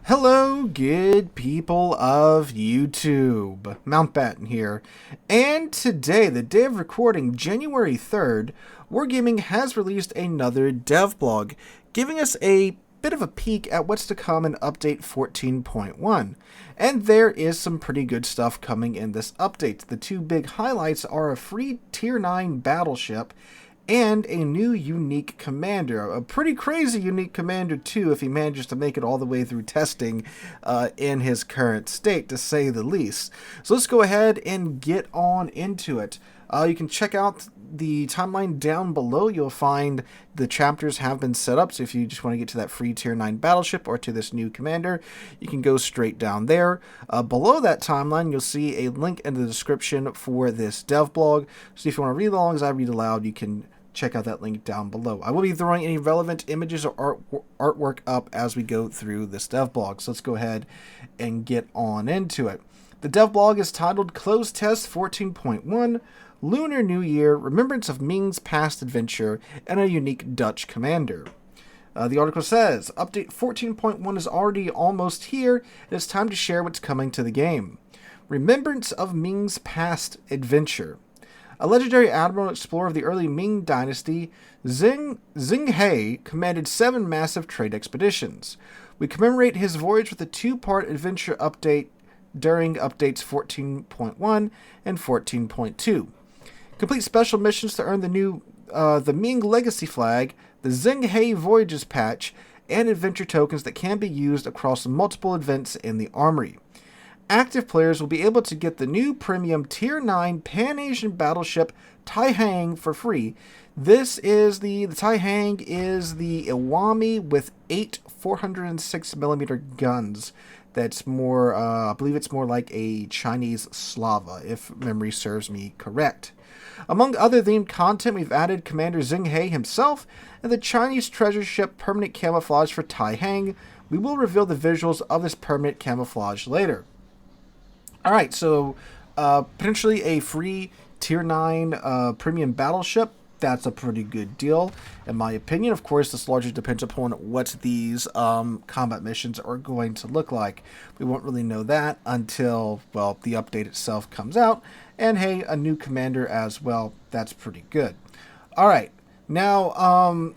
Hello, good people of YouTube. Mountbatten here. And today, the day of recording, January 3rd, Wargaming has released another devblog, giving us a bit of a peek at what's to come in Update 14.1. And there is some pretty good stuff coming in this update. The two big highlights are a free Tier 9 Battleship and a new unique commander. A pretty crazy unique commander, too, if he manages to make it all the way through testing in his current state, to say the least. So let's go ahead and get on into it. You can check out the timeline down below. You'll find the chapters have been set up, so if you just want to get to that free Tier 9 Battleship or to this new commander, you can go straight down there. Below that timeline, you'll see a link in the description for this devblog. So if you want to read along as I read aloud, you can check out that link down below. I will be throwing any relevant images or artwork up as we go through this devblog. So let's go ahead and get on into it. The devblog is titled Closed Test 14.1, Lunar New Year, Remembrance of Ming's Past Adventure, and a Unique Dutch Commander. The article says, Update 14.1 is already almost here, and it's time to share what's coming to the game. Remembrance of Ming's Past Adventure. A legendary admiral and explorer of the early Ming dynasty, Zheng He commanded 7 massive trade expeditions. We commemorate his voyage with a 2-part adventure update during updates 14.1 and 14.2. Complete special missions to earn the Ming Legacy Flag, the Zheng He Voyages patch, and adventure tokens that can be used across multiple events in the armory. Active players will be able to get the new premium Tier 9 Pan-Asian battleship Tai Hang for free. This is the Tai Hang is the Iwami with 8 406mm guns. That's more, I believe it's more like a Chinese Slava, if memory serves me correct. Among other themed content, we've added Commander Zheng He himself and the Chinese treasure ship permanent camouflage for Tai Hang. We will reveal the visuals of this permanent camouflage later. Alright, so potentially a free Tier 9 premium battleship. That's a pretty good deal, in my opinion. Of course, this largely depends upon what these combat missions are going to look like. We won't really know that until, well, the update itself comes out. And hey, a new commander as well. That's pretty good. Alright, now,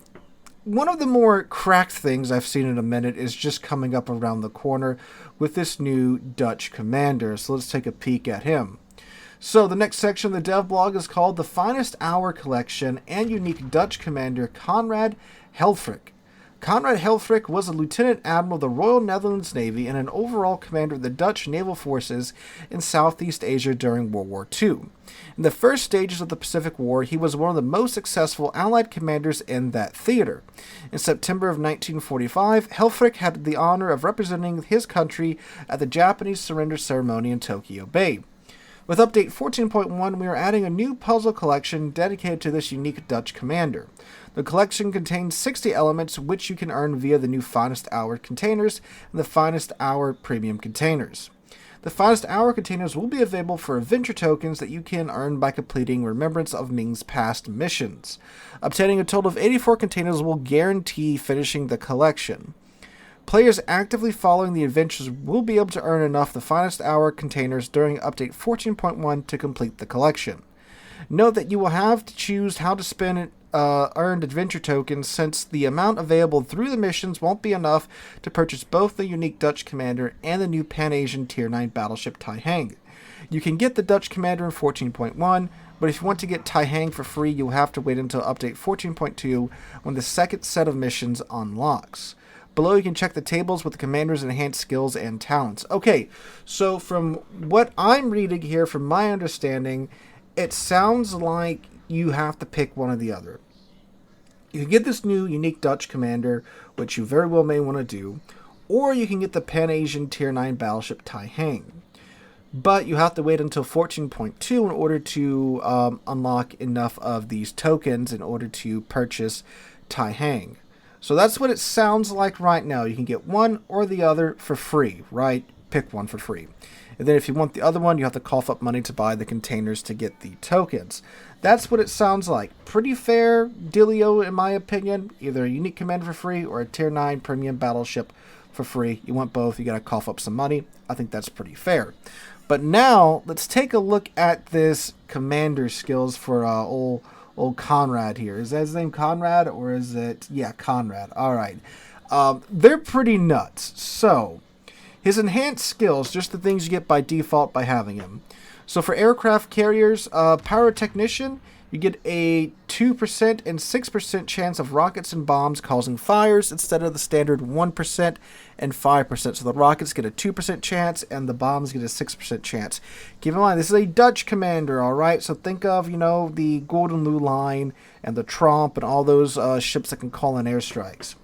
one of the more cracked things I've seen in a minute is just coming up around the corner with this new Dutch commander. So let's take a peek at him. So the next section of the devblog is called The Finest Hour Collection and Unique Dutch Commander Conrad Helfrich. Conrad Helfrich was a Lieutenant Admiral of the Royal Netherlands Navy and an overall commander of the Dutch naval forces in Southeast Asia during World War II. In the first stages of the Pacific War, he was one of the most successful Allied commanders in that theater. In September of 1945, Helfrich had the honor of representing his country at the Japanese surrender ceremony in Tokyo Bay. With Update 14.1, we are adding a new puzzle collection dedicated to this unique Dutch commander. The collection contains 60 elements, which you can earn via the new Finest Hour containers and the Finest Hour premium containers. The Finest Hour containers will be available for adventure tokens that you can earn by completing Remembrance of Ming's past missions. Obtaining a total of 84 containers will guarantee finishing the collection. Players actively following the adventures will be able to earn enough of the Finest Hour containers during Update 14.1 to complete the collection. Note that you will have to choose how to spend earned adventure tokens, since the amount available through the missions won't be enough to purchase both the unique Dutch commander and the new Pan-Asian Tier 9 battleship Tai Hang. You can get the Dutch commander in 14.1, but if you want to get Tai Hang for free, you'll have to wait until Update 14.2 when the second set of missions unlocks. Below you can check the tables with the commander's enhanced skills and talents. Okay, so from what I'm reading here, from my understanding, it sounds like you have to pick one or the other. You can get this new unique Dutch commander, which you very well may want to do, or you can get the Pan-Asian Tier 9 battleship Tai Hang. But you have to wait until 14.2 in order to unlock enough of these tokens in order to purchase Tai Hang. So that's what it sounds like right now. You can get one or the other for free, right? Pick one for free. And then if you want the other one, you have to cough up money to buy the containers to get the tokens. That's what it sounds like. Pretty fair dealio, in my opinion. Either a unique commander for free or a Tier 9 premium battleship for free. You want both, you got to cough up some money. I think that's pretty fair. But now, let's take a look at this commander skills for old Conrad here. Is that his name, Conrad, or is it... Yeah, Conrad. All right. They're pretty nuts. So, his enhanced skills, just the things you get by default by having him. So for aircraft carriers, pyrotechnician, you get a 2% and 6% chance of rockets and bombs causing fires instead of the standard 1% and 5%. So the rockets get a 2% chance and the bombs get a 6% chance. Keep in mind, this is a Dutch commander, all right? So think of, the Golden Lou Line and the Tromp and all those ships that can call in airstrikes.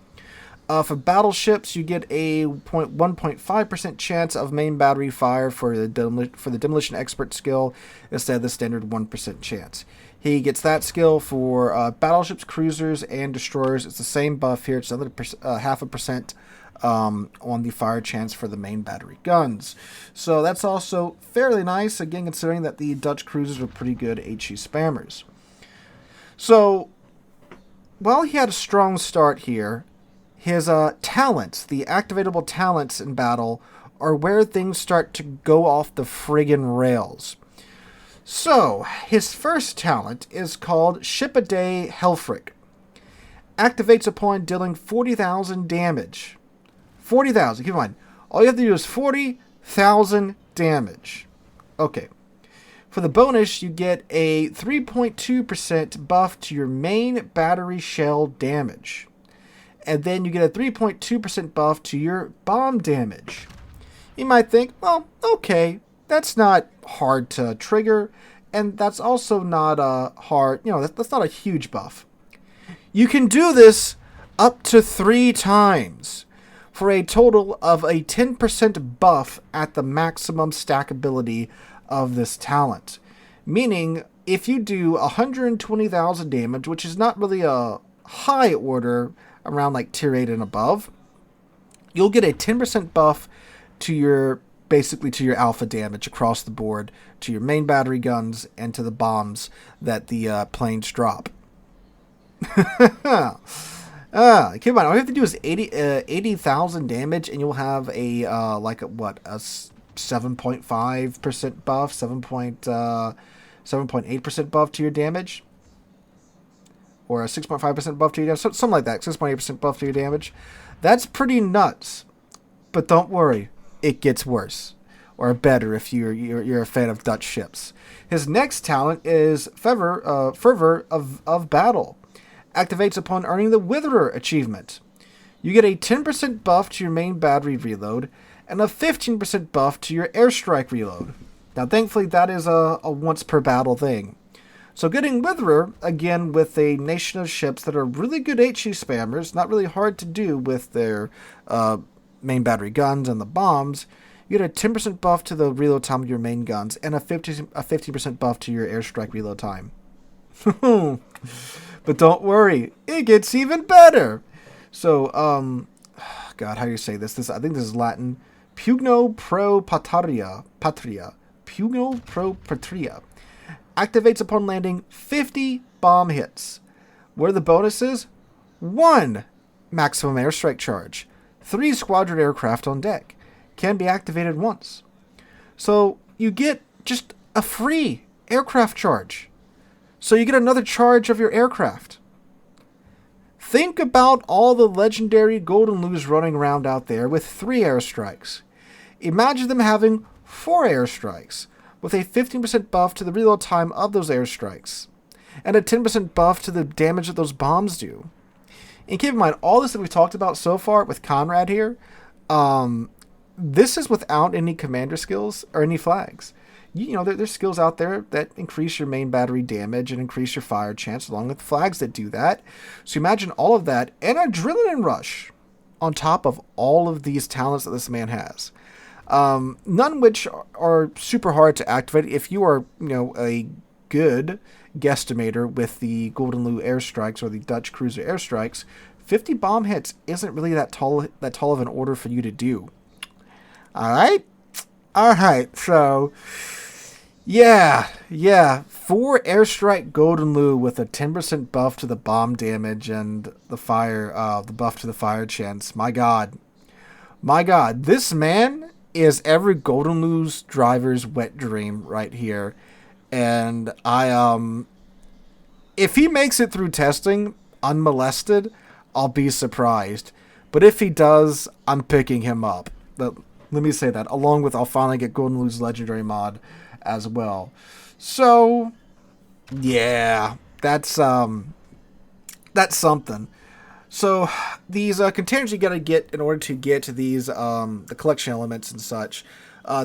For battleships, you get a 1.5% chance of main battery fire for the demolition expert skill instead of the standard 1% chance. He gets that skill for battleships, cruisers, and destroyers. It's the same buff here. It's another 0.5% on the fire chance for the main battery guns. So that's also fairly nice, again, considering that the Dutch cruisers are pretty good HE spammers. So, while he had a strong start here, his talents, the activatable talents in battle, are where things start to go off the friggin' rails. So, his first talent is called Ship-A-Day Helfrich. Activates upon dealing 40,000 damage. 40,000, keep in mind. All you have to do is 40,000 damage. Okay. For the bonus, you get a 3.2% buff to your main battery shell damage. And then you get a 3.2% buff to your bomb damage. You might think, well, okay, that's not hard to trigger, and that's also not a hard, that's not a huge buff. You can do this up to 3 times for a total of a 10% buff at the maximum stackability of this talent. Meaning, if you do 120,000 damage, which is not really a high order, around like tier 8 and above, you'll get a 10% buff to your alpha damage across the board, to your main battery guns, and to the bombs that the planes drop. Keep in mind, all you have to do is 80,000 damage, and you'll have a 7.5% buff, 7.8% buff to your damage. Or a 6.5% buff to your damage, something like that, 6.8% buff to your damage. That's pretty nuts. But don't worry, it gets worse. Or better if you're a fan of Dutch ships. His next talent is Fervor of Battle. Activates upon earning the Witherer achievement. You get a 10% buff to your main battery reload, and a 15% buff to your airstrike reload. Now thankfully that is a once per battle thing. So getting Witherer, again, with a nation of ships that are really good HE spammers, not really hard to do with their main battery guns and the bombs, you get a 10% buff to the reload time of your main guns, and a 50% buff to your airstrike reload time. But don't worry, it gets even better! So, God, how do you say this? I think this is Latin. Pugno pro patria. Pugno pro patria. Activates upon landing 50 bomb hits. What are the bonuses? 1 maximum airstrike charge. 3 squadron aircraft on deck. Can be activated once. So you get just a free aircraft charge. So you get another charge of your aircraft. Think about all the legendary Golden Lou's running around out there with 3 airstrikes. Imagine them having 4 airstrikes, with a 15% buff to the reload time of those airstrikes, and a 10% buff to the damage that those bombs do. And keep in mind, all this that we've talked about so far with Conrad here, this is without any commander skills or any flags. There's skills out there that increase your main battery damage and increase your fire chance, along with flags that do that. So imagine all of that, and Adrenaline Rush on top of all of these talents that this man has. None which are super hard to activate if you are, a good guesstimator with the Golden Lou airstrikes or the Dutch cruiser airstrikes. 50 bomb hits isn't really that tall of an order for you to do. All right, so yeah, 4 airstrike Golden Lou with a 10% buff to the bomb damage and the buff to the fire chance. My God. My God, this man is every Golden Lose driver's wet dream right here. And if he makes it through testing unmolested, I'll be surprised. But if he does, I'm picking him up. But let me say that, along with I'll finally get Golden Lose Legendary mod as well. So, yeah, that's something. So these containers you gotta get in order to get these the collection elements and such.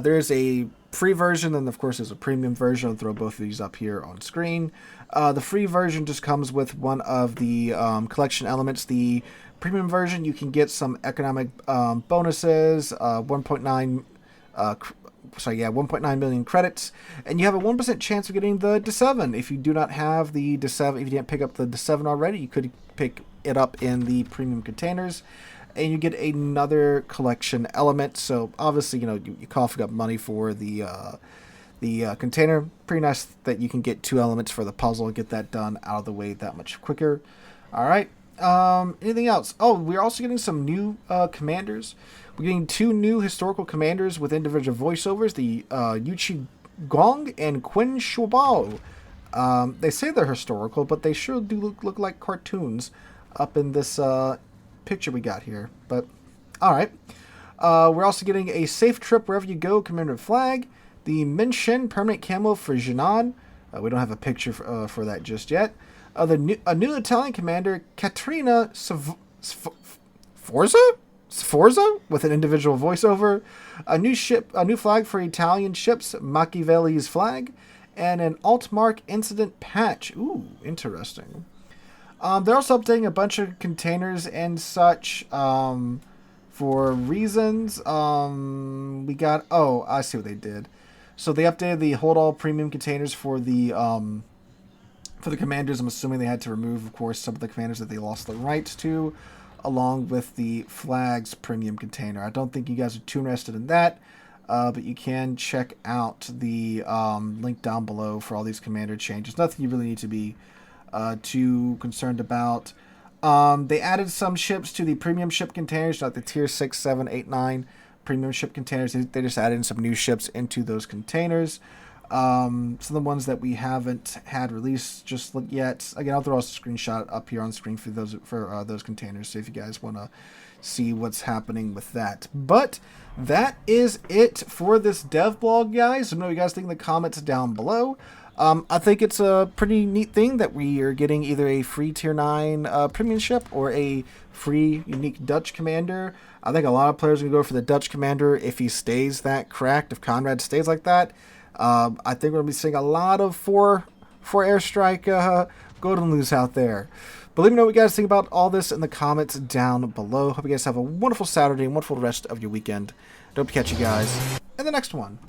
There's a free version, and of course there's a premium version. I'll throw both of these up here on screen. The free version just comes with one of the collection elements. The premium version, you can get some economic bonuses, 1.9 million credits, and you have a 1% chance of getting the D7. If you do not have the D7, if you didn't pick up the D7 already, you could pick it up in the premium containers, and you get another collection element. So obviously, you know, you cough up money for the container. Pretty nice that you can get 2 elements for the puzzle and get that done out of the way that much quicker. All right. Anything else? Oh, we're also getting some new commanders. We're getting 2 new historical commanders with individual voiceovers, the Yuchi Gong and Qin Shuobao. They say they're historical, but they sure do look like cartoons up in this picture we got here. But, alright. We're also getting a safe trip wherever you go commemorative flag, the Minshin permanent camo for Jinan. We don't have a picture for that just yet. A new Italian commander, Katrina Sforza, with an individual voiceover, a new flag for Italian ships, Machiavelli's flag, and an Altmark incident patch. Ooh, interesting. They're also updating a bunch of containers and such for reasons. We got... Oh, I see what they did. So they updated the hold all premium containers for the commanders. I'm assuming they had to remove, of course, some of the commanders that they lost the rights to, along with the flags premium container. I don't think you guys are too interested in that, but you can check out the link down below for all these commander changes. Nothing you really need to be too concerned about. They added some ships to the premium ship containers, like the tier 6, 7, 8, 9 premium ship containers. They just added in some new ships into those containers. Some of the ones that we haven't had released just yet. Again, I'll throw a screenshot up here on screen for those containers, so if you guys want to see what's happening with that. But that is it for this devblog, guys. Let me know what you guys think in the comments down below. I think it's a pretty neat thing that we are getting either a free tier 9 premium ship or a free unique Dutch commander. I think a lot of players are going to go for the Dutch commander if he stays that cracked, if Conrad stays like that. I think we're going to be seeing a lot of 4 airstrike Golden Lose out there. But let me know what you guys think about all this in the comments down below. Hope you guys have a wonderful Saturday and wonderful rest of your weekend. I hope to catch you guys in the next one.